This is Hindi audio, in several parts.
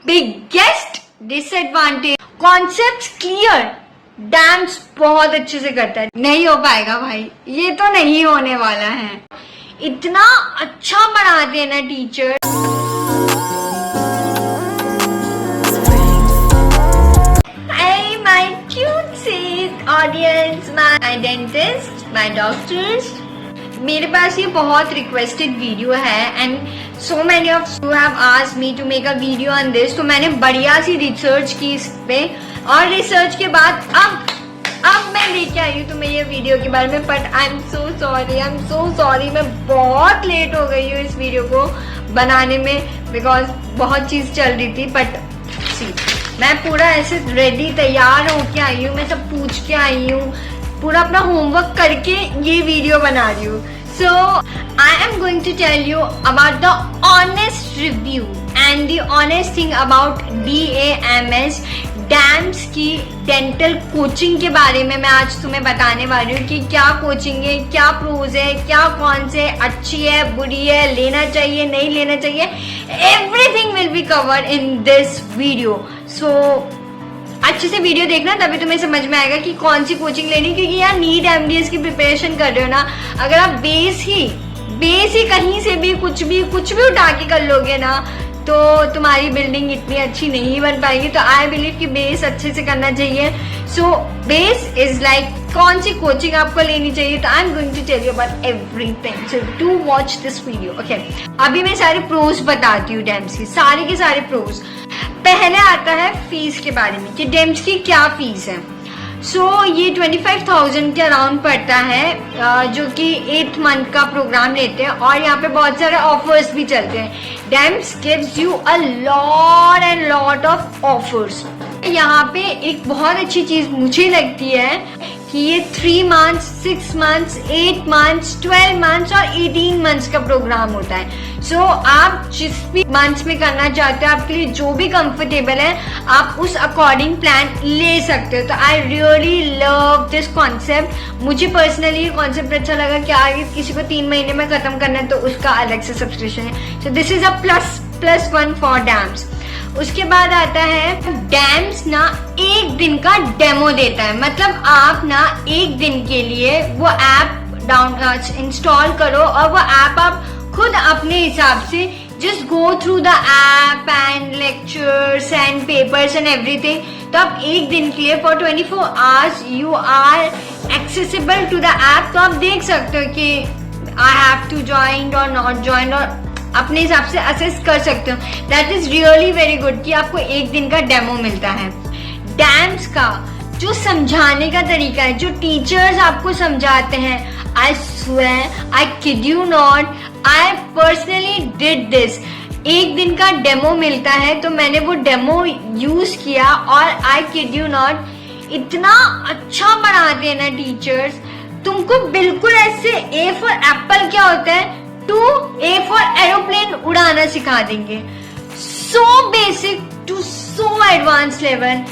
Biggest disadvantage, concepts clear, dance बहुत अच्छे से करता है। नहीं हो पाएगा भाई, ये तो नहीं होने वाला है। इतना अच्छा पढ़ाते हैं ना teacher. Hey my cute audience, my dentist, my doctors, मेरे पास ये बहुत रिक्वेस्टेड वीडियो है and so many of you have asked me to make a video on this. तो मैंने बढ़िया सी रिसर्च की इस पे और रिसर्च के बाद अब मैं लेके आई हूँ तुम्हें ये वीडियो के बारे में। But I am so sorry, मैं बहुत लेट हो गई हूँ इस वीडियो को बनाने में बिकॉज बहुत चीज चल रही थी। बट सी, मैं पूरा ऐसे रेडी तैयार होके आई हूँ, मैं सब पूछ के आई हूँ, पूरा अपना होमवर्क करके ये वीडियो बना रही हूँ। So I am going to tell you about the honest review and the honest thing about DAMS DAMS की डेंटल कोचिंग के बारे में मैं आज तुम्हें बताने वाली हूँ कि क्या कोचिंग है, क्या प्रोज है, क्या कौन से अच्छी है, बुरी है, लेना चाहिए, नहीं लेना चाहिए। Everything will be covered in this video. So अच्छे से वीडियो देखना, तभी तुम्हें समझ में आएगा कि कौन सी कोचिंग लेनी। क्योंकि यार नीट MDS की प्रिपरेशन कर रहे हो ना, अगर आप बेस ही कहीं से भी कुछ भी उठा के कर लोगे ना तो तुम्हारी बिल्डिंग इतनी अच्छी नहीं बन पाएगी। तो आई बिलीव कि बेस अच्छे से करना चाहिए। सो बेस इज लाइक कौन सी कोचिंग आपको लेनी चाहिए। तो I am going to tell you about everything, so do watch this video. Okay, अभी मैं सारे प्रोज बताती हूँ डैम्स की, सारे के सारे प्रोज। पहले आता है फीस के बारे में कि डैम्स की क्या फीस है। सो ये 25,000 के अराउंड पड़ता है, जो कि 8 मंथ का प्रोग्राम लेते हैं और यहाँ पे बहुत सारे ऑफर्स भी चलते हैं। Dams gives you a lot and lot of offers. यहाँ पे एक बहुत अच्छी चीज मुझे लगती है कि ये 3 मंथ्स, 6 मंथ्स, 8 मंथ्स, 12 मंथ्स और 18 मंथ्स का प्रोग्राम होता है। सो आप जिस भी मंथ्स में करना चाहते हो, आपके लिए जो भी कंफर्टेबल है, आप उस अकॉर्डिंग प्लान ले सकते हो। तो I really love this concept. मुझे पर्सनली ये कॉन्सेप्ट अच्छा लगा कि आगे किसी को 3 महीने में खत्म करना है तो उसका अलग से सब्सक्रिप्शन है। So this is a plus one for dams. उसके बाद आता है डैम्स ना 1 दिन का डेमो देता है। मतलब आप ना 1 दिन के लिए वो ऐप इंस्टॉल करो और वो ऐप आप खुद अपने हिसाब से just go through the app and lectures and papers and everything. तो आप 1 दिन के लिए for 24 hours you are accessible to the app. तो आप देख सकते हो कि आई हैव टू ज्वाइन और नॉट ज्वाइन और अपने हिसाब से असेस कर सकते हो। That is really very good कि आपको 1 दिन का डेमो मिलता है। डैम्स का जो समझाने का तरीका है, जो टीचर्स आपको समझाते हैं, I swear, I kid you not, I personally did this. 1 दिन का डेमो मिलता है तो मैंने वो डेमो यूज किया और आई किड यू नॉट, इतना अच्छा पढ़ाते हैं ना टीचर्स। तुमको बिल्कुल ऐसे A फॉर एप्पल क्या होता है टू A फॉर एरोप्लेन उड़ाना सिखा देंगे। So basic to so advance level,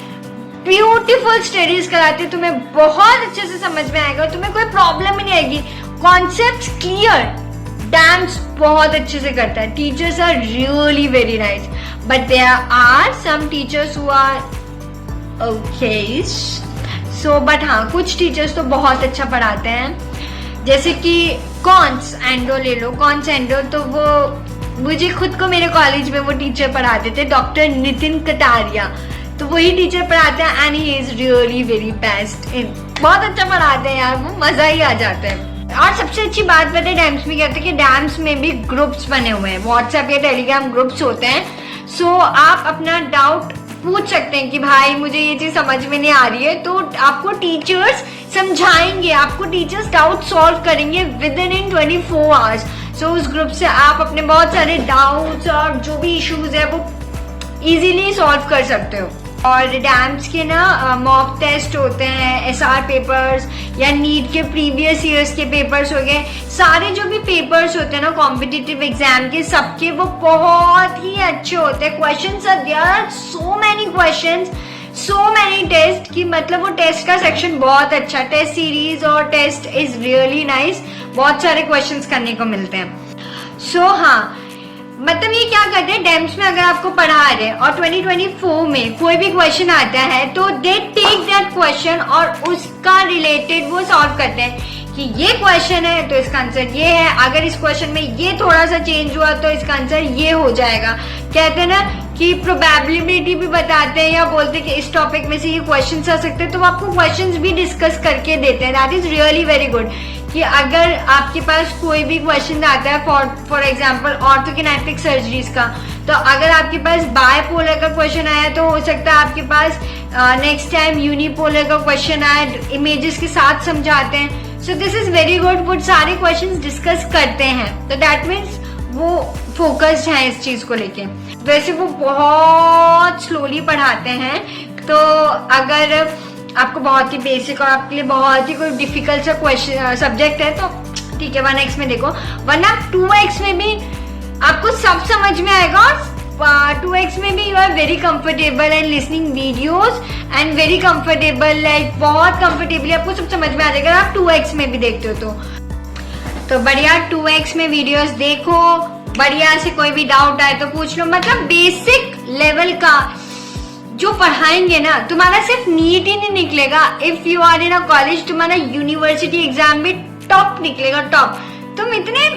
beautiful studies कराते, तुम्हें बहुत अच्छे से समझ में आएगा, तुम्हें कोई प्रॉब्लम ही नहीं आएगी। कॉन्सेप्ट्स क्लियर, डैम्स बहुत अच्छे से करता है। Teachers are really very nice, but there are some teachers who are okay. So but हाँ, कुछ टीचर्स तो बहुत अच्छा पढ़ाते हैं। जैसे कि कॉन्स एंडो ले लो, कॉन्स एंडो तो वो मुझे खुद को मेरे कॉलेज में वो टीचर पढ़ाते थे, डॉक्टर नितिन कटारिया। तो वही टीचर पढ़ाते हैं and he is really very best in, बहुत अच्छा पढ़ाते हैं यार, वो मजा ही आ जाता है। और सबसे अच्छी बात पता है डैम्स में क्या होता है कि डैम्स में भी ग्रुप्स बने हुए हैं, व्हाट्सएप या टेलीग्राम ग्रुप्स होते हैं। सो आप अपना डाउट पूछ सकते हैं कि भाई मुझे ये चीज समझ में नहीं आ रही है, तो आपको टीचर्स समझाएंगे, आपको टीचर्स डाउट सॉल्व करेंगे विद इन 24 आवर्स। सो उस ग्रुप से आप अपने बहुत सारे डाउट्स और जो भी इश्यूज है वो इजीली सॉल्व कर सकते हो। और डैम्स के ना मॉक टेस्ट होते हैं, SR पेपर्स या नीट के प्रीवियस ईयर्स के पेपर्स हो गए, सारे जो भी पेपर्स होते हैं ना कॉम्पिटिटिव एग्जाम के, सबके वो बहुत ही अच्छे होते हैं। Questions are there are so many questions, so many test की मतलब वो टेस्ट का सेक्शन बहुत अच्छा, टेस्ट सीरीज और टेस्ट इज रियली नाइस, बहुत सारे क्वेश्चंस करने को मिलते हैं। सो हाँ, मतलब ये क्या करते हैं, डैम्स में अगर आपको पढ़ा रहे हैं और 2024 में कोई भी क्वेश्चन आता है तो दे टेक दैट क्वेश्चन और उसका रिलेटेड वो सॉल्व करते हैं कि ये क्वेश्चन है तो इसका आंसर ये है, अगर इस क्वेश्चन में ये थोड़ा सा चेंज हुआ तो इसका आंसर ये हो जाएगा। कहते हैं ना कि प्रोबेबिलिटी भी बताते हैं या बोलते हैं कि इस टॉपिक में से ये क्वेश्चन आ सकते हैं, तो वो आपको क्वेश्चंस भी डिस्कस करके देते हैं। That is really very good कि अगर आपके पास कोई भी क्वेश्चन आता है फॉर एग्जांपल ऑर्थोकिनेटिक सर्जरीज का, तो अगर आपके पास बायपोलर का क्वेश्चन आया तो हो सकता है आपके पास नेक्स्ट टाइम यूनिपोलर का क्वेश्चन आए, इमेजेस के साथ समझाते हैं। So this is very good, वो सारे क्वेश्चंस डिस्कस करते हैं, तो दैट मीन्स वो फोकस्ड है इस चीज को लेके। वैसे वो बहुत स्लोली पढ़ाते हैं, तो अगर आपको बहुत ही बेसिक और आपके लिए बहुत ही कोई डिफिकल्ट सा क्वेश्चन सब्जेक्ट है तो ठीक है 1x में देखो, वरना 2x में भी आपको सब समझ में आएगा और 2x में भी you are very comfortable and listening videos and very comfortable, like बहुत कंफर्टेबली आपको सब समझ में आ जाएगा आप 2x में भी देखते हो तो बढ़िया 2x में वीडियोस देखो, बढ़िया से कोई भी डाउट आए तो पूछ लो। मतलब बेसिक लेवल का जो पढ़ाएंगे ना, तुम्हारा सिर्फ नीट ही नहीं निकलेगा, if you are in a college तुम्हारा यूनिवर्सिटी एग्जाम भी टॉप निकलेगा, टॉप। तुम इतने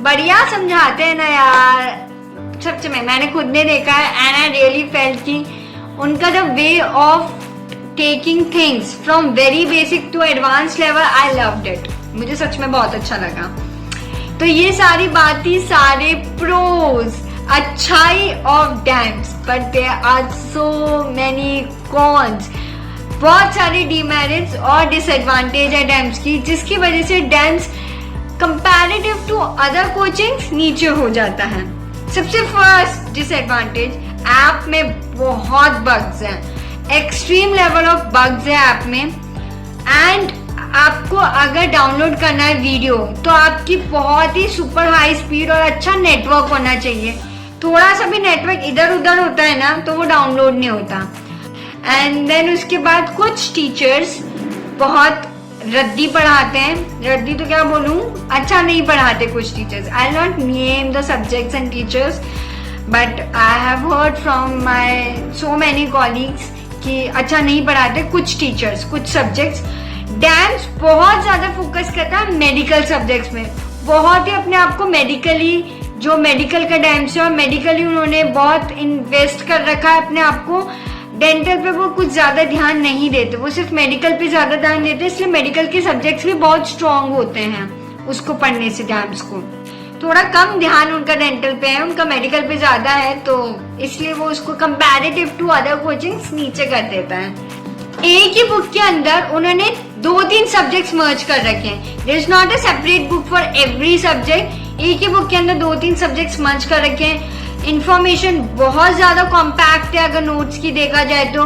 बढ़िया समझाते हैं ना यार, सच में मैंने खुद ने देखा है एंड आई रियली फेल्ट कि उनका the way of taking things from very basic to advance level, I loved it, मुझे सच में बहुत अच्छा लगा। तो ये सारी बात थी, सारे प्रोज अच्छाई of DAMS, but there are so many cons, बहुत सारे डिमेरिट्स और डिसएडवांटेज है डैम्स की, जिसकी वजह से DAMS comparative to other coachings नीचे हो जाता है। सबसे फर्स्ट डिसएडवांटेज, ऐप में बहुत बग्स हैं, एक्सट्रीम लेवल ऑफ बग्स है ऐप में, एंड आपको अगर डाउनलोड करना है वीडियो तो आपकी बहुत ही सुपर हाई स्पीड और अच्छा नेटवर्क होना चाहिए। थोड़ा सा भी नेटवर्क इधर उधर होता है ना तो वो डाउनलोड नहीं होता। एंड देन उसके बाद कुछ टीचर्स बहुत रद्दी पढ़ाते हैं, रद्दी तो क्या बोलूं, अच्छा नहीं पढ़ाते कुछ teachers. I will not name the subjects and teachers, but I have heard from my so many colleagues कि अच्छा नहीं पढ़ाते कुछ टीचर्स कुछ सब्जेक्ट्स। डैम्स बहुत ज्यादा फोकस करता है मेडिकल सब्जेक्ट्स में, बहुत ही अपने आप को मेडिकली, जो मेडिकल का डैम्स है और मेडिकली उन्होंने बहुत इन्वेस्ट कर रखा है अपने आप को। डेंटल पे वो कुछ ज्यादा ध्यान नहीं देते, वो सिर्फ मेडिकल पे ज्यादा ध्यान देते हैं, इसलिए मेडिकल के सब्जेक्ट्स भी बहुत स्ट्रांग होते हैं उसको पढ़ने से। डैम्स को थोड़ा कम ध्यान उनका डेंटल पे है, उनका मेडिकल पे ज्यादा है, तो इसलिए वो उसको कंपैरेटिव टू अदर कोचिंग्स नीचे कर देता है। एक ही बुक के अंदर उन्होंने 2-3 सब्जेक्ट्स मर्ज कर रखे हैं, there is not a separate book for every subject, एक ही बुक के अंदर 2-3 सब्जेक्ट्स मर्ज कर रखे हैं। इंफॉर्मेशन बहुत ज्यादा कॉम्पैक्ट है, अगर नोट्स की देखा जाए तो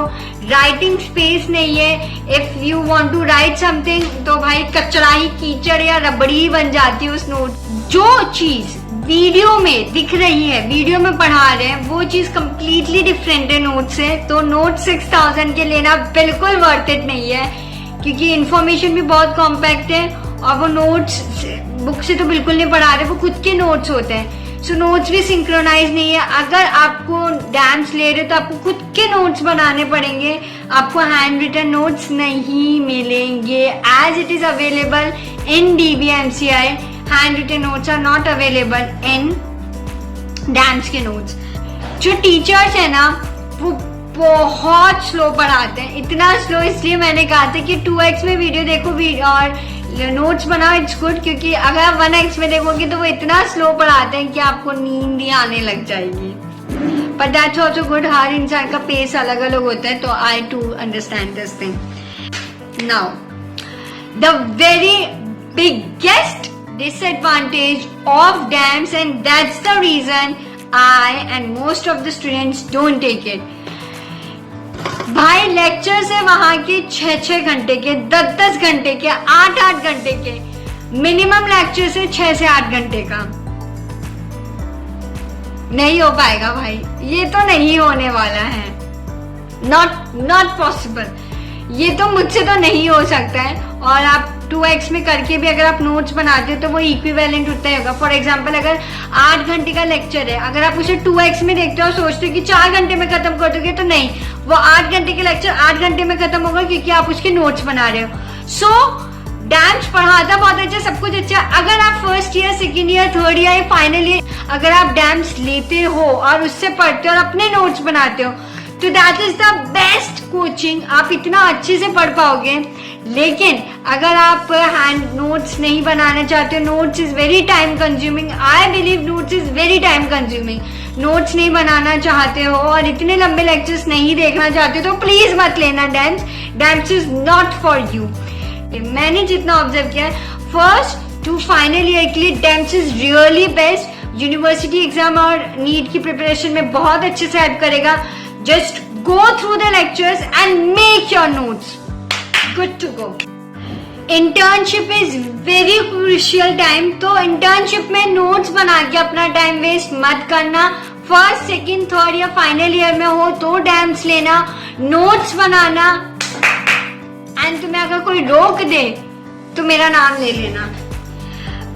राइटिंग स्पेस नहीं है। If you want to write something तो भाई कचरा ही, कीचड़ या रबड़ी ही बन जाती है उस नोट। जो चीज वीडियो में दिख रही है, वीडियो में पढ़ा रहे हैं, वो चीज कंप्लीटली डिफरेंट है नोट से। तो नोट 6000 के लेना बिल्कुल वर्थ इट नहीं है, क्योंकि इंफॉर्मेशन भी बहुत कॉम्पैक्ट है और वो नोट्स बुक से तो बिल्कुल नहीं पढ़ा रहे, वो खुद के नोट्स होते हैं। सो नोट्स भी सिंक्रोनाइज नहीं है। अगर आपको डैम्स ले रहे हो तो आपको खुद के नोट्स बनाने पड़ेंगे, आपको हैंड रिटन नोट्स नहीं मिलेंगे as it is available in DBMCI। Hand written notes are not available in DAMS के नोट्स। जो टीचर्स है ना वो बहुत स्लो पढ़ाते हैं, इतना स्लो इसलिए मैंने कहा था कि 2x में वीडियो देखो और नोट्स बनाओ, इट्स गुड, क्योंकि अगर आप 1x में देखोगे तो वो इतना स्लो पढ़ाते हैं कि आपको नींद ही आने लग जाएगी। बट दैट्स ऑल्सो गुड, हर इंसान का पेस अलग अलग होता है, तो I to understand this thing. Now the very biggest disadvantage of dams, and that's the reason I and most of the students don't take it. भाई लेक्चर्स है वहां के 6-6 घंटे के, 10-10 घंटे के, 8-8 घंटे के, मिनिमम लेक्चर से 6 से 8 घंटे का। नहीं हो पाएगा भाई, ये तो नहीं होने वाला है, नॉट पॉसिबल, ये तो मुझसे तो नहीं हो सकता है। और आप 2x में करके भी अगर आप नोट्स बनाते हो तो वो इक्विवेलेंट उतना ही होगा। फॉर एग्जाम्पल अगर 8 घंटे का लेक्चर है, अगर आप उसे 2x में देखते हो और सोचते हो कि 4 घंटे में खत्म कर दोगे, तो नहीं, वो 8 घंटे के लेक्चर 8 घंटे में खत्म होगा क्योंकि आप उसके नोट्स बना रहे हो। सो डैम्स पढ़ाता बहुत अच्छा, सब कुछ अच्छा। अगर आप first year, second year, third year, final year अगर आप डैम्स लेते हो और उससे पढ़ते हो और अपने नोट्स बनाते हो तो that is the best coaching. आप इतना अच्छे से पढ़ पाओगे। लेकिन अगर आप हैंड नोट्स नहीं बनाना चाहते हो, notes is very time consuming, I believe notes is very time consuming, notes नहीं बनाना चाहते हो और इतने लंबे लेक्चर्स नहीं देखना चाहते हो तो प्लीज मत लेना dams. Dams is not for you. मैंने जितना ऑब्जर्व किया है, फर्स्ट टू फाइनल ईयर के लिए DAMS is really best. University exam और नीट की प्रिपरेशन में बहुत अच्छे से हेल्प करेगा। Just go through the lectures and make your notes, good to go. Internship is very crucial time, तो इंटर्नशिप में नोट्स बना के अपना टाइम वेस्ट मत करना। फर्स्ट, सेकेंड, थर्ड या फाइनल ईयर में हो तो डैम्स लेना, नोट्स बनाना, एंड तुम्हें अगर कोई रोक दे तो मेरा नाम ले लेना।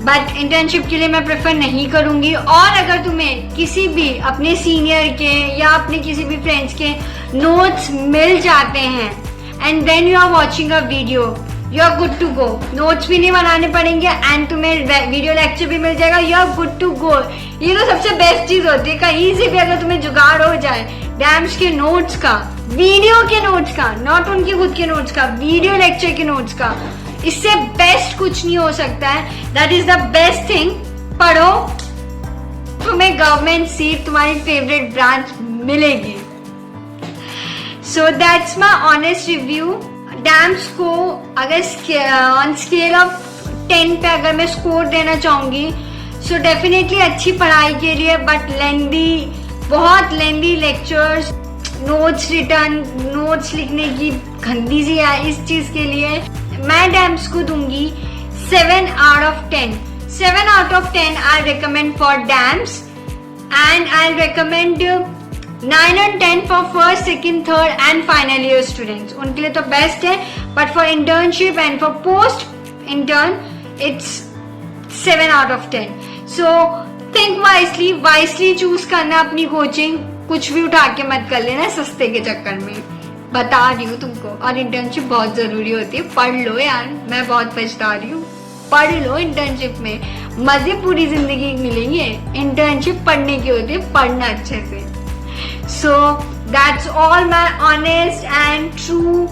बट इंटर्नशिप के लिए मैं प्रेफर नहीं करूंगी। और अगर तुम्हें किसी भी अपने सीनियर के या अपने किसी भी फ्रेंड्स के नोट्स मिल जाते हैं and then you are watching a video, you are good to go. Notes भी नहीं बनाने पड़ेंगे एंड तुम्हें वीडियो लेक्चर भी मिल जाएगा, you are good to go. ये तो सबसे बेस्ट चीज होती है। कहीं से भी अगर तुम्हें जुगाड़ हो जाए डैम्स के नोट्स का, वीडियो के नोट्स का, नॉट उनके खुद के नोट्स का, वीडियो लेक्चर के नोट्स का, इससे बेस्ट कुछ नहीं हो सकता है। That is the best thing. पढ़ो, तुम्हें गवर्नमेंट सीट तुम्हारी फेवरेट ब्रांच मिलेगी। So that's my honest review. Dams को अगर ऑन स्केल ऑफ 10 पे अगर मैं स्कोर देना चाहूंगी, सो डेफिनेटली अच्छी पढ़ाई के लिए, बट लेंदी, बहुत लेंदी लेक्चर्स, नोट्स रिटर्न, नोट्स लिखने की गंदी सी है, इस चीज के लिए मैं डैम्स को दूंगी 7 out of 10। 7 out of 10 I recommend for DAMS and I'll recommend 9 and 10 for first, second, third and final year students. उनके लिए तो बेस्ट है, but for internship and for post intern it's 7 out of 10. So think wisely choose करना अपनी कोचिंग। कुछ भी उठा के मत कर लेना सस्ते के चक्कर में, बता रही हूँ तुमको। और इंटर्नशिप बहुत जरूरी होती है, पढ़ लो यार, मैं बहुत पछता रही हूँ। पढ़ लो, इंटर्नशिप में मजे पूरी जिंदगी मिलेंगे। इंटर्नशिप पढ़ने की होती है, पढ़ना अच्छे से। So that's all my honest and true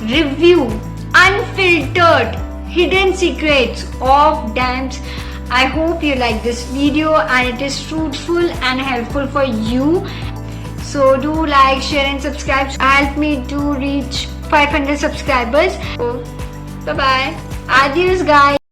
review, unfiltered hidden secrets of DAMS. I hope you like this video and it is fruitful and helpful for you. So do like, share and subscribe. Help me to reach 500 subscribers. So, bye bye. Adios guys.